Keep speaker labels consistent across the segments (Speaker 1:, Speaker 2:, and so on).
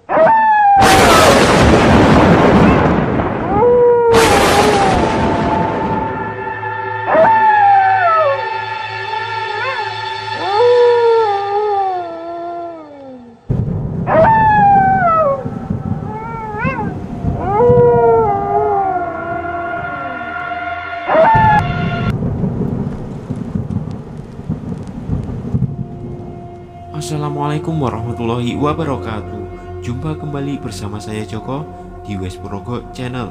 Speaker 1: Assalamualaikum warahmatullahi wabarakatuh. Jumpa kembali bersama saya Joko di Wes Purwogo Channel.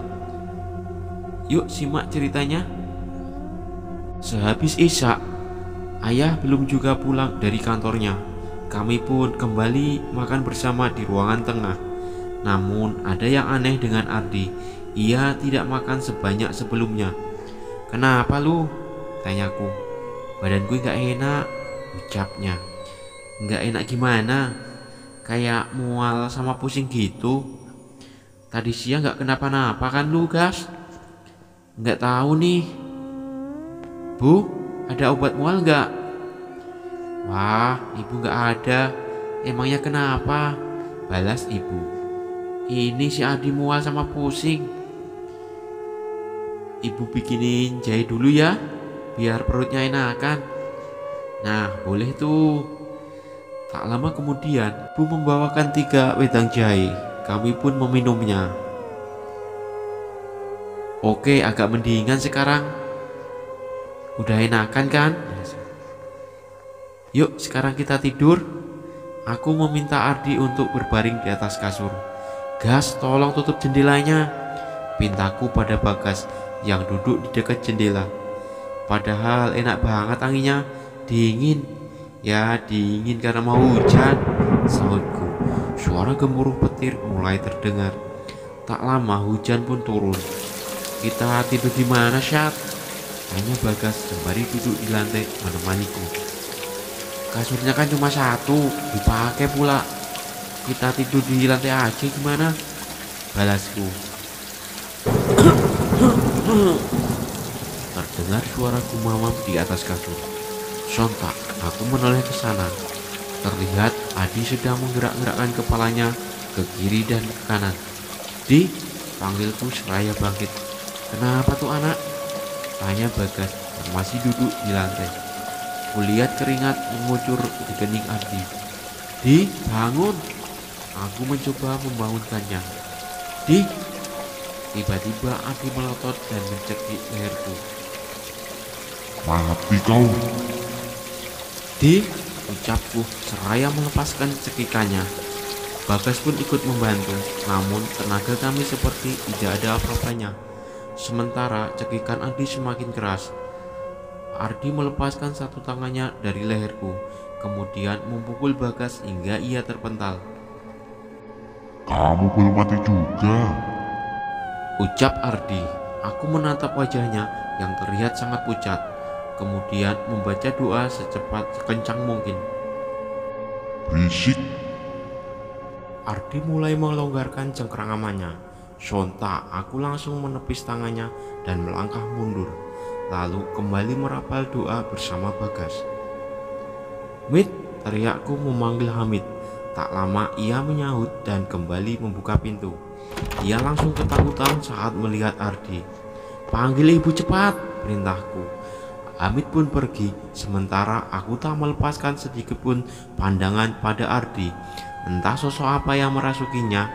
Speaker 1: Yuk simak ceritanya. Sehabis Isya, ayah belum juga pulang dari kantornya. Kami pun kembali makan bersama di ruangan tengah. Namun ada yang aneh dengan Ardi. Ia tidak makan sebanyak sebelumnya. "Kenapa lu?" tanyaku. "Badanku gak enak," ucapnya. "Nggak enak gimana? Kayak mual sama pusing gitu. Tadi siang nggak kenapa-napa kan lu, Gas?" "Nggak tahu nih." "Bu, ada obat mual nggak?" "Wah, ibu nggak ada. Emangnya kenapa?" balas ibu. "Ini si Adi mual sama pusing. Ibu bikinin jahe dulu ya, biar perutnya enakan." "Nah, boleh tuh." Tak lama kemudian, ibu membawakan 3 wedang jahe. Kami pun meminumnya. "Oke, agak mendingan sekarang. Udah enakan kan? Yuk sekarang kita tidur." Aku meminta Ardi untuk berbaring di atas kasur. "Gas, tolong tutup jendelanya," pintaku pada Bagas yang duduk di dekat jendela. "Padahal enak banget anginnya, dingin." "Ya dingin karena mau hujan," sahutku. Suara gemuruh petir mulai terdengar. Tak lama hujan pun turun. "Kita tidur di mana, Syat?" tanya Bagas sembari duduk di lantai menemaniku. "Kasurnya kan cuma 1, dipakai pula. Kita tidur di lantai aja gimana?" balasku. Terdengar suara gumamam di atas kasur. Sontak aku menoleh ke sana. Terlihat Adi sedang menggerak-gerakkan kepalanya ke kiri dan ke kanan. "Di," panggilku seraya bangkit. "Kenapa tuh anak?" tanya Bagas yang masih duduk di lantai. Kulihat keringat mengucur di kening Adi. "Di, bangun." Aku mencoba membangunkannya. "Di." Tiba-tiba Adi melotot dan mencekik leherku.
Speaker 2: "Mati kau."
Speaker 1: "Di," ucapku seraya melepaskan cekikannya. Bagas pun ikut membantu, namun tenaga kami seperti tidak ada apa-apanya. Sementara cekikan Ardi semakin keras. Ardi melepaskan satu tangannya dari leherku, kemudian memukul Bagas hingga ia terpental.
Speaker 2: "Kamu belum mati juga."
Speaker 1: Ucap Ardi. Aku menatap wajahnya yang terlihat sangat pucat, kemudian membaca doa sekencang mungkin.
Speaker 2: "Berisik."
Speaker 1: Ardi mulai melonggarkan cengkramannya. Sontak aku langsung menepis tangannya dan melangkah mundur, lalu kembali merapal doa bersama Bagas. "Mit," teriakku memanggil Hamid. Tak lama ia menyahut dan kembali membuka pintu. Ia langsung ketakutan saat melihat Ardi. "Panggil ibu cepat," perintahku. Hamid pun pergi, sementara aku tak melepaskan sedikit pun pandangan pada Ardi. Entah sosok apa yang merasukinya,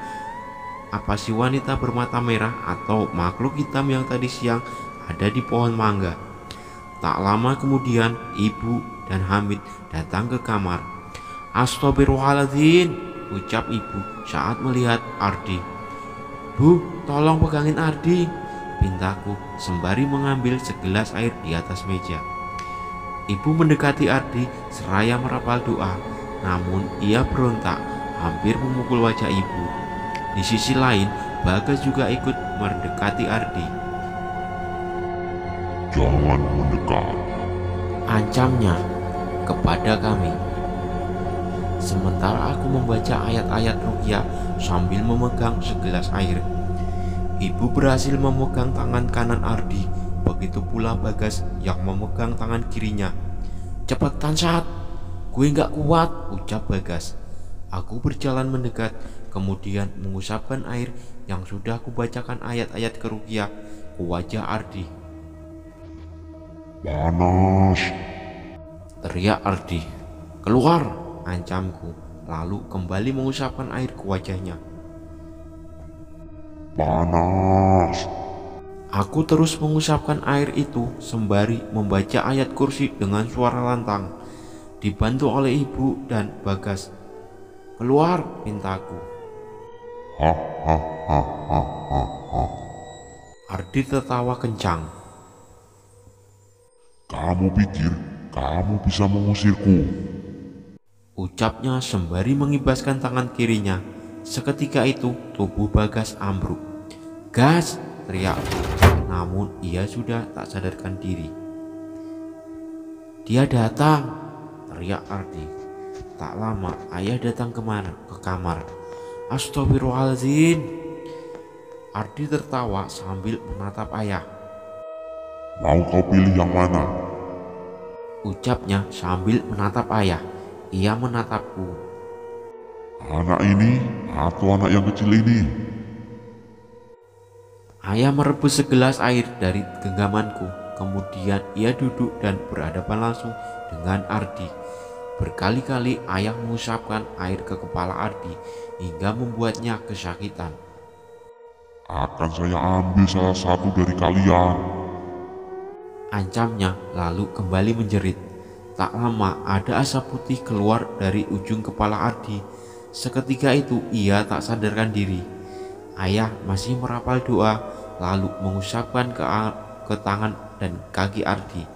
Speaker 1: apa si wanita bermata merah atau makhluk hitam yang tadi siang ada di pohon mangga. Tak lama kemudian, ibu dan Hamid datang ke kamar. "Astagfirullahaladzim," ucap ibu saat melihat Ardi. "Bu, tolong pegangin Ardi," pintaku sembari mengambil segelas air di atas meja. Ibu mendekati Ardi seraya merapal doa, namun ia berontak, hampir memukul wajah ibu. Di sisi lain, Bagas juga ikut mendekati Ardi.
Speaker 2: "Jangan mendekat,"
Speaker 1: ancamnya kepada kami. Sementara aku membaca ayat-ayat ruqyah sambil memegang segelas air. Ibu berhasil memegang tangan kanan Ardi, begitu pula Bagas yang memegang tangan kirinya. "Cepetan Sat, gue gak kuat," ucap Bagas. Aku berjalan mendekat, kemudian mengusapkan air yang sudah kubacakan ayat-ayat keruqyah ke wajah Ardi.
Speaker 2: Panas.
Speaker 1: Teriak Ardi. Keluar, ancamku, lalu kembali mengusapkan air ke wajahnya.
Speaker 2: Panas.
Speaker 1: Aku terus mengusapkan air itu sembari membaca ayat kursi dengan suara lantang, dibantu oleh ibu dan Bagas. Keluar, pintaku.
Speaker 2: Hahaha.
Speaker 1: Ardi tertawa kencang.
Speaker 2: Kamu pikir kamu bisa mengusirku?
Speaker 1: Ucapnya sembari mengibaskan tangan kirinya. Seketika itu tubuh Bagas ambruk. Gas, teriakku. Namun ia sudah tak sadarkan diri. Dia datang, teriak Ardi. Tak lama ayah datang ke kamar. Astagfirullahaladzim. Ardi tertawa sambil menatap ayah.
Speaker 2: Mau kau pilih yang mana?
Speaker 1: Ucapnya sambil menatap ayah. Ia menatapku.
Speaker 2: Anak ini atau anak yang kecil ini?
Speaker 1: Ayah merebus segelas air dari genggamanku. Kemudian ia duduk dan berhadapan langsung dengan Ardi. Berkali-kali ayah mengusapkan air ke kepala Ardi hingga membuatnya kesakitan.
Speaker 2: Akan saya ambil salah satu dari kalian,
Speaker 1: ancamnya, lalu kembali menjerit. Tak lama ada asap putih keluar dari ujung kepala Ardi. Seketika itu ia tak sadarkan diri. Ayah masih merapal doa lalu mengusapkan ke tangan dan kaki Ardi.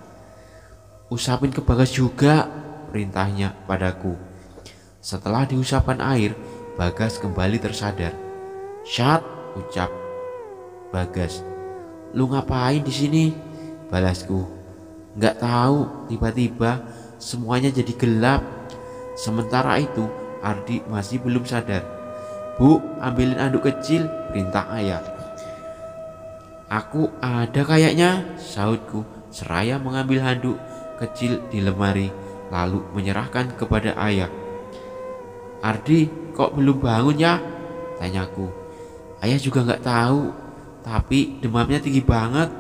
Speaker 1: Usapin ke Bagas juga, perintahnya padaku. Setelah diusapkan air, Bagas kembali tersadar. Syat, ucap Bagas. Lu ngapain di sini? Balasku. Nggak tahu, tiba-tiba semuanya jadi gelap. Sementara itu Ardi masih belum sadar. Bu, ambilin anduk kecil, perintah ayah. Aku ada kayaknya, sahutku seraya mengambil handuk kecil di lemari lalu menyerahkan kepada ayah. Ardi, kok belum bangun ya? Tanyaku. Ayah juga nggak tahu, tapi demamnya tinggi banget,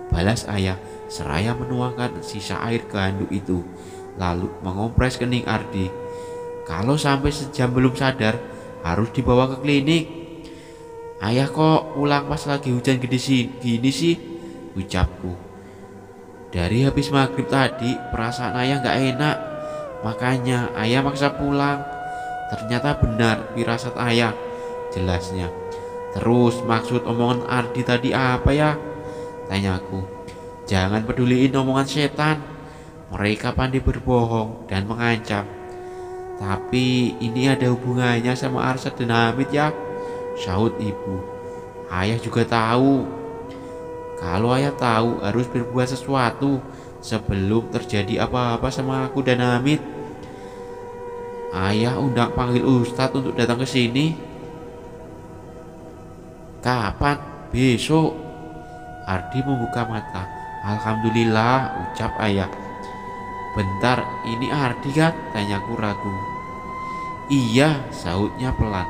Speaker 1: balas ayah seraya menuangkan sisa air ke handuk itu lalu mengompres kening Ardi. Kalau sampai sejam belum sadar harus dibawa ke klinik. Ayah kok pulang pas lagi hujan gede gini sih, ucapku. Dari habis maghrib tadi perasaan ayah gak enak, makanya ayah maksa pulang. Ternyata benar firasat ayah, jelasnya. Terus maksud omongan Ardi tadi apa ya? Tanyaku. Jangan peduliin omongan setan, mereka pandai berbohong dan mengancam. Tapi ini ada hubungannya sama Arsyad dan Hamid ya, sahut ibu. Ayah juga tahu. Kalau ayah tahu harus berbuat sesuatu sebelum terjadi apa-apa sama aku dan Hamid. Ayah undang panggil Ustadz untuk datang ke sini. Kapan? Besok. Ardi membuka mata. Alhamdulillah, ucap ayah. Bentar, ini Ardi kan? Tanyaku ragu. Iya, sahutnya pelan.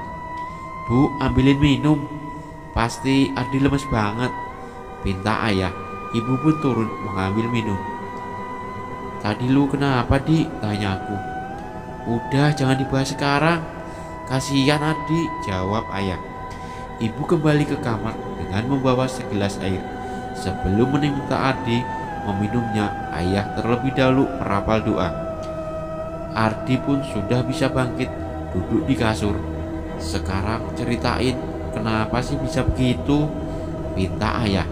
Speaker 1: Bu, ambilin minum. Pasti Ardi lemes banget, pinta ayah. Ibu pun turun mengambil minum. Tadi lu kenapa, Di? Tanyaku. Udah, jangan dibahas sekarang. Kasihan Ardi, jawab ayah. Ibu kembali ke kamar dengan membawa segelas air. Sebelum meminta Ardi meminumnya, ayah terlebih dahulu merapal doa. Ardi pun sudah bisa bangkit, duduk di kasur. Sekarang ceritain kenapa sih bisa begitu, pinta ayah.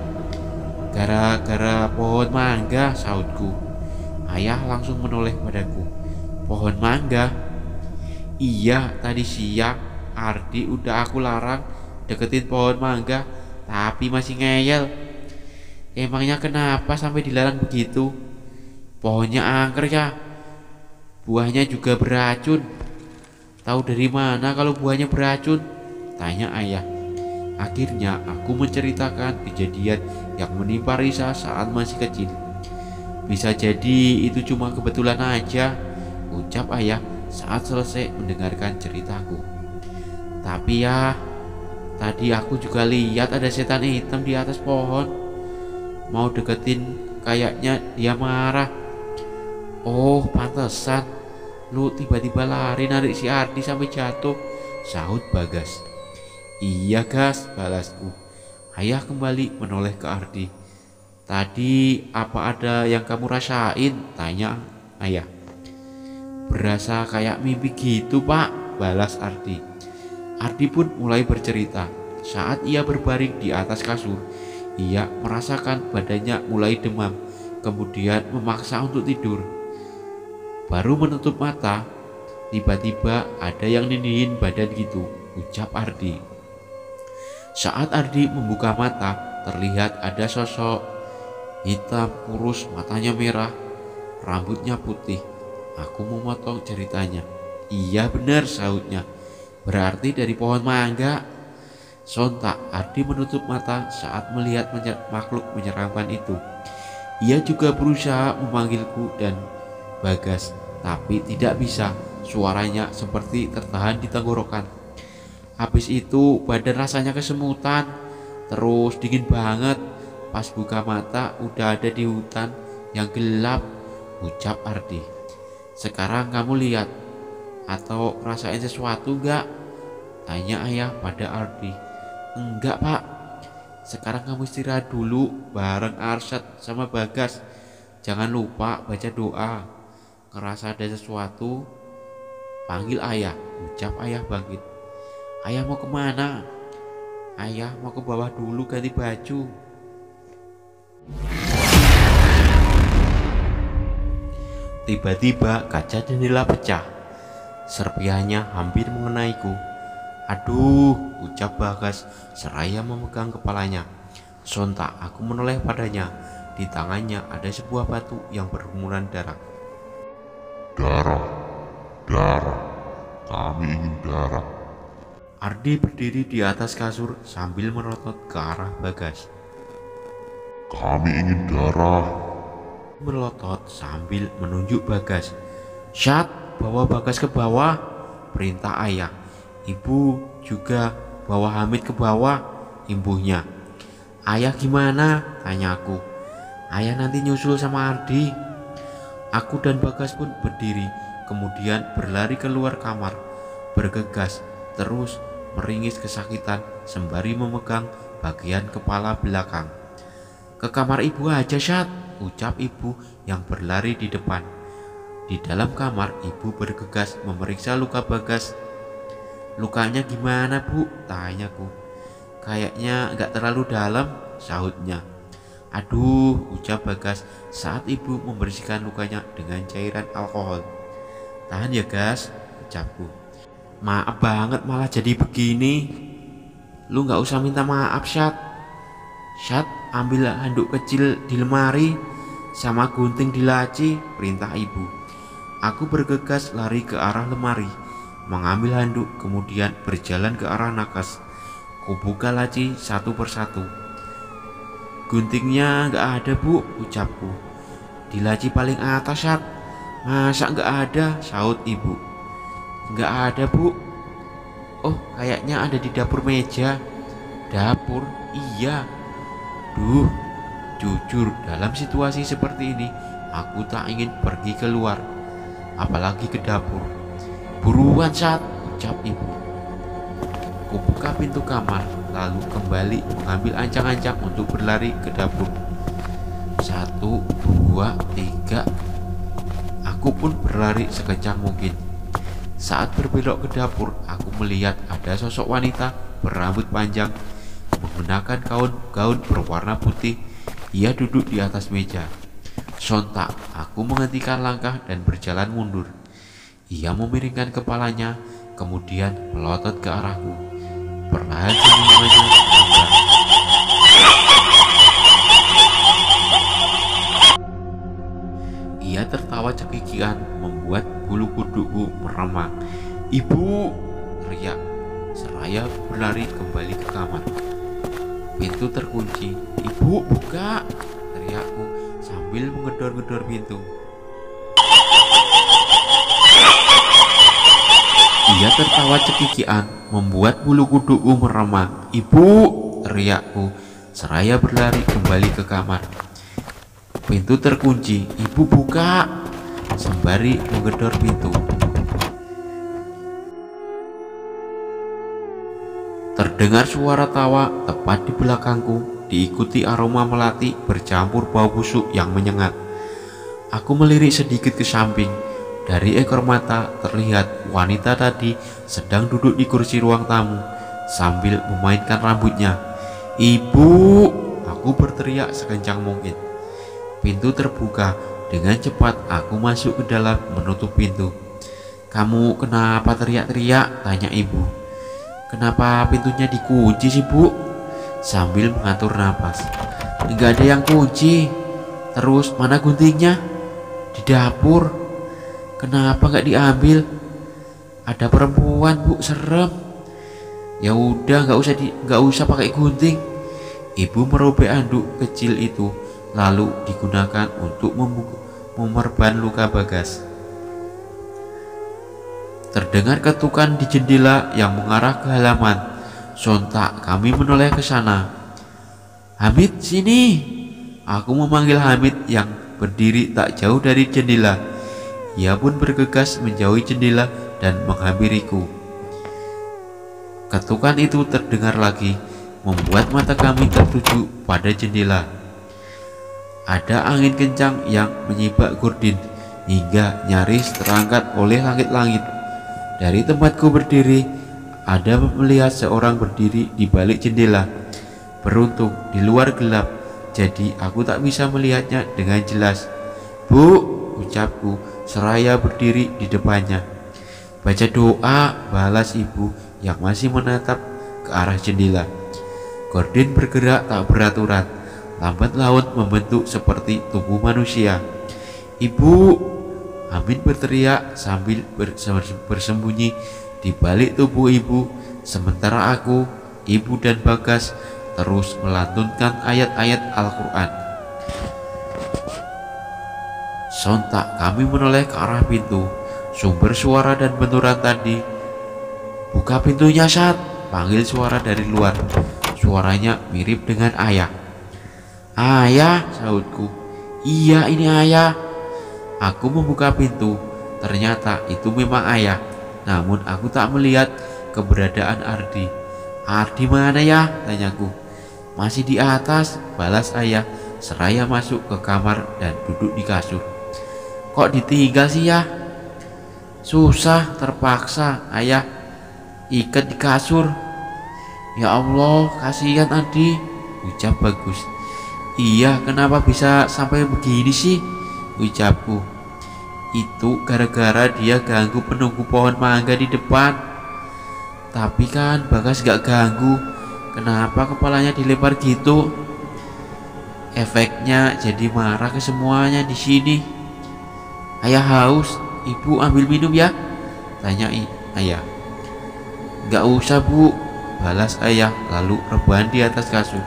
Speaker 1: Gara-gara pohon mangga, sahutku. Ayah langsung menoleh padaku. Pohon mangga? Iya, tadi siang Ardi udah aku larang deketin pohon mangga, tapi masih ngeyel. Emangnya kenapa sampai dilarang begitu? Pohonnya angker ya, buahnya juga beracun. Tahu dari mana kalau buahnya beracun? Tanya ayah. Akhirnya aku menceritakan kejadian yang menimpa Risa saat masih kecil. Bisa jadi itu cuma kebetulan aja, ucap ayah saat selesai mendengarkan ceritaku. Tapi ya, tadi aku juga lihat ada setan hitam di atas pohon. Mau deketin, kayaknya dia marah. Oh, pantesan lu tiba-tiba lari narik si Ardi sampai jatuh, sahut Bagas. Iya gas, balasku. Ayah kembali menoleh ke Ardi. Tadi apa ada yang kamu rasain? Tanya ayah. Berasa kayak mimpi gitu pak, balas Ardi. Ardi pun mulai bercerita. Saat ia berbaring di atas kasur, ia merasakan badannya mulai demam, kemudian memaksa untuk tidur. Baru menutup mata, tiba-tiba ada yang nindihin badan gitu, ucap Ardi. Saat Ardi membuka mata, terlihat ada sosok hitam kurus, matanya merah, rambutnya putih. Aku memotong ceritanya. Iya benar, sahutnya. Berarti dari pohon mangga. Sontak Ardi menutup mata saat melihat makhluk menyeramkan itu. Ia juga berusaha memanggilku dan Bagas, tapi tidak bisa. Suaranya seperti tertahan di tenggorokan. Habis itu badan rasanya kesemutan, terus dingin banget. Pas buka mata udah ada di hutan yang gelap, ucap Ardi. Sekarang kamu lihat atau rasain sesuatu enggak? Tanya ayah pada Ardi. Enggak pak, sekarang kamu istirahat dulu bareng Arsyad sama Bagas. Jangan lupa baca doa. Ngerasa ada sesuatu, panggil ayah, ucap ayah bangkit. Ayah mau kemana? Ayah mau ke bawah dulu ganti baju. Tiba-tiba kaca jendela pecah. Serpihannya hampir mengenaiku. Aduh, ucap Bagas seraya memegang kepalanya. Sontak aku menoleh padanya. Di tangannya ada sebuah batu yang berlumuran darah.
Speaker 2: Darah, darah, kami ingin darah.
Speaker 1: Ardi berdiri di atas kasur sambil merotot ke arah Bagas.
Speaker 2: Kami ingin darah.
Speaker 1: Melotot sambil menunjuk Bagas. Syat, bawa Bagas ke bawah, perintah ayah. Ibu juga bawa Hamid ke bawah, imbuhnya. Ayah gimana? Tanyaku. Ayah nanti nyusul sama Ardi. Aku dan Bagas pun berdiri, kemudian berlari keluar kamar, bergegas, terus meringis kesakitan sembari memegang bagian kepala belakang. Ke kamar ibu aja Syat, ucap ibu yang berlari di depan. Di dalam kamar ibu bergegas memeriksa luka Bagas. Lukanya gimana bu? Tanyaku. Kayaknya gak terlalu dalam, sahutnya. Aduh, ucap Bagas saat ibu membersihkan lukanya dengan cairan alkohol. Tahan ya gas, ucapku. Maaf banget malah jadi begini. Lu gak usah minta maaf Syat. Syat, ambil handuk kecil di lemari sama gunting di laci, perintah ibu. Aku bergegas lari ke arah lemari, mengambil handuk, kemudian berjalan ke arah nakas. Kubuka laci satu persatu. Guntingnya gak ada bu, ucapku. Di laci paling atas Syat. Masa gak ada, sahut ibu. Gak ada bu. Oh, kayaknya ada di dapur meja. Dapur? Iya. Duh, jujur dalam situasi seperti ini aku tak ingin pergi keluar, apalagi ke dapur. Buruan Syat, ucap ibu. Kubuka pintu kamar, lalu kembali mengambil ancang-ancang untuk berlari ke dapur. 1, 2, 3. Aku pun berlari sekencang mungkin. Saat berbelok ke dapur, aku melihat ada sosok wanita berambut panjang menggunakan gaun berwarna putih. Ia duduk di atas meja. Sontak aku menghentikan langkah dan berjalan mundur. Ia memiringkan kepalanya, kemudian melotot ke arahku. Perlahan senyumannya berubah. Ia tertawa cekikikan membuat bulu kuduku meremang. Ibu, teriak seraya berlari kembali ke kamar. Pintu terkunci. Ibu, buka, teriakku sambil mengedor-ngedor pintu. Ia tertawa cekikikan membuat bulu kuduku meremang. "Ibu!" teriakku seraya berlari kembali ke kamar. Pintu terkunci. "Ibu, buka!" sembari menggedor pintu. Terdengar suara tawa tepat di belakangku, diikuti aroma melati bercampur bau busuk yang menyengat. Aku melirik sedikit ke samping. Dari ekor mata terlihat wanita tadi sedang duduk di kursi ruang tamu sambil memainkan rambutnya. "Ibu!" aku berteriak sekencang mungkin. Pintu terbuka. Dengan cepat aku masuk ke dalam menutup pintu. "Kamu kenapa teriak-teriak?" tanya ibu. "Kenapa pintunya dikunci sih, Bu?" sambil mengatur napas. "Enggak ada yang kunci. Terus mana guntingnya?" "Di dapur." "Kenapa nggak diambil?" "Ada perempuan, Bu, serem." "Ya udah, nggak usah pakai gunting." Ibu merobek anduk kecil itu lalu digunakan untuk memerban luka Bagas. Terdengar ketukan di jendela yang mengarah ke halaman. Sontak kami menoleh ke sana. "Hamid, sini!" Aku memanggil Hamid yang berdiri tak jauh dari jendela. Ia pun bergegas menjauhi jendela dan menghampiriku. Ketukan itu terdengar lagi, membuat mata kami tertuju pada jendela. Ada angin kencang yang menyibak gordin hingga nyaris terangkat oleh langit-langit. Dari tempatku berdiri, ada melihat seorang berdiri di balik jendela. Beruntung di luar gelap, jadi aku tak bisa melihatnya dengan jelas. "Bu," ucapku seraya berdiri di depannya. "Baca doa," balas ibu yang masih menatap ke arah jendela. Gordin bergerak tak beraturan, lambat laun membentuk seperti tubuh manusia. "Ibu!" Hamid berteriak sambil bersembunyi di balik tubuh ibu, sementara aku, ibu dan Bagas terus melantunkan ayat-ayat Al-Quran. Sontak kami menoleh ke arah pintu. Sumber suara dan benturan tadi. "Buka pintunya, Sat!" panggil suara dari luar. Suaranya mirip dengan ayah. "Ayah!" sahutku. "Iya, ini ayah." Aku membuka pintu. Ternyata itu memang ayah. Namun aku tak melihat keberadaan Ardi. "Ardi mana ya?" tanyaku. "Masih di atas," balas ayah seraya masuk ke kamar dan duduk di kasur. "Kok ditinggal sih ya?" "Susah, terpaksa ayah ikat di kasur." "Ya Allah, kasihan Ardi," ucap Bagus. "Iya, kenapa bisa sampai begini sih?" ucapku. "Itu gara-gara dia ganggu penunggu pohon mangga di depan." "Tapi kan Bagas gak ganggu, kenapa kepalanya dilempar gitu?" "Efeknya jadi marah ke semuanya di sini." "Ayah haus, ibu ambil minum ya?" tanya ayah. "Gak usah, Bu," balas ayah lalu rebahan di atas kasur.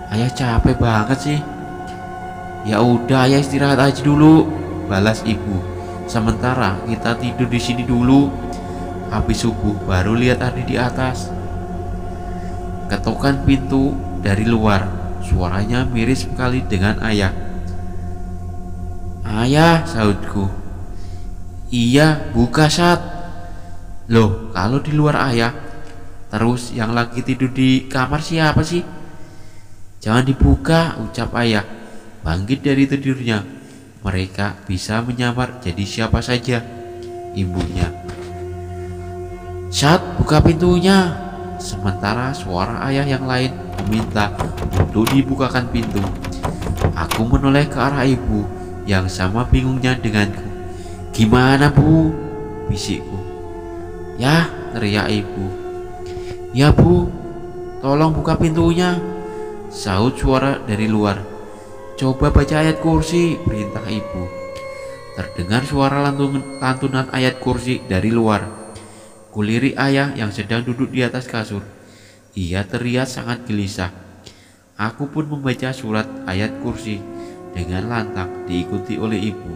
Speaker 1: "Ayah capek banget sih." "Ya udah, ayah istirahat aja dulu," balas ibu. "Sementara kita tidur di sini dulu. Habis subuh baru lihat Ardi di atas." Ketukan pintu dari luar. Suaranya mirip sekali dengan ayah. "Ayah," sahutku. "Iya, buka, Sat." "Loh, kalau di luar ayah, terus yang lagi tidur di kamar siapa sih?" "Jangan dibuka," ucap ayah bangkit dari tidurnya. Mereka bisa menyamar jadi siapa saja. Ibunya. "Sat, buka pintunya." Sementara suara ayah yang lain meminta untuk dibukakan pintu. Aku menoleh ke arah ibu yang sama bingungnya denganku. "Gimana, Bu?" bisikku. "Yah," teriak ibu. "Ya, Bu, tolong buka pintunya," sahut suara dari luar. "Coba baca ayat kursi," perintah ibu. Terdengar suara lantunan ayat kursi dari luar. Kulirik ayah yang sedang duduk di atas kasur. Ia terlihat sangat gelisah. Aku pun membaca surat ayat kursi dengan lantang diikuti oleh ibu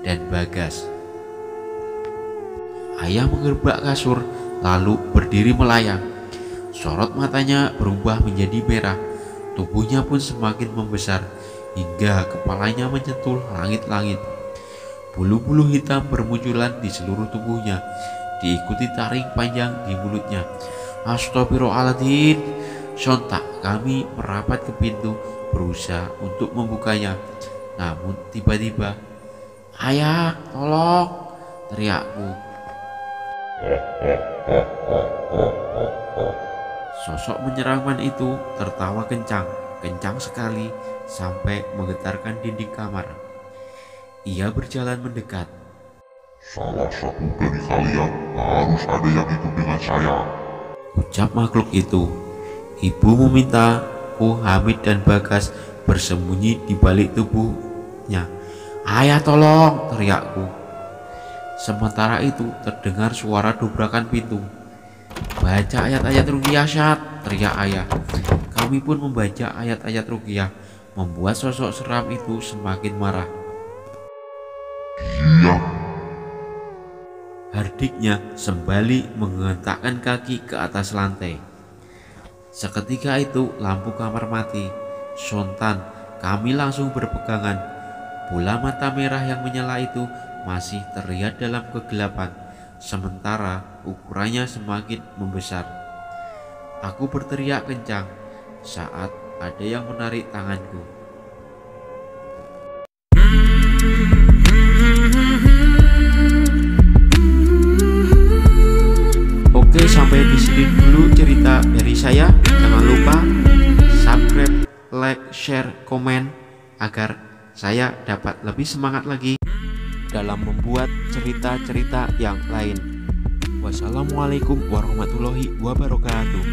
Speaker 1: dan Bagas. Ayah mengerbak kasur lalu berdiri melayang. Sorot matanya berubah menjadi merah. Tubuhnya pun semakin membesar hingga kepalanya menyentuh langit-langit. Bulu-bulu hitam bermunculan di seluruh tubuhnya, diikuti taring panjang di mulutnya. Astagfirullahaladzim. Sontak kami merapat ke pintu berusaha untuk membukanya. Namun tiba-tiba, "Ayah, tolong!" teriakku. Sosok menyeramkan itu tertawa kencang sekali sampai menggetarkan dinding kamar. Ia berjalan mendekat.
Speaker 2: Salah satu dari kalian harus ada yang ikut dengan saya.
Speaker 1: Ucap makhluk itu. Ibu memintaku, Hamid dan Bagas bersembunyi di balik tubuhnya. "Ayah, tolong!" teriakku. Sementara itu terdengar suara dobrakan pintu. "Baca ayat-ayat ruqyah, Syad!" teriak ayah. Kami pun membaca ayat-ayat ruqyah, membuat sosok seram itu semakin marah.
Speaker 2: "Diam!"
Speaker 1: Hardiknya sembali menghentakkan kaki ke atas lantai. Seketika itu lampu kamar mati. Sontan kami langsung berpegangan. Bola mata merah yang menyala itu masih terlihat dalam kegelapan, sementara ukurannya semakin membesar. Aku berteriak kencang saat ada yang menarik tanganku. Oke, sampai di sini dulu cerita dari saya. Jangan lupa subscribe, like, share, komen agar saya dapat lebih semangat lagi dalam membuat cerita-cerita yang lain. Wassalamualaikum warahmatullahi wabarakatuh.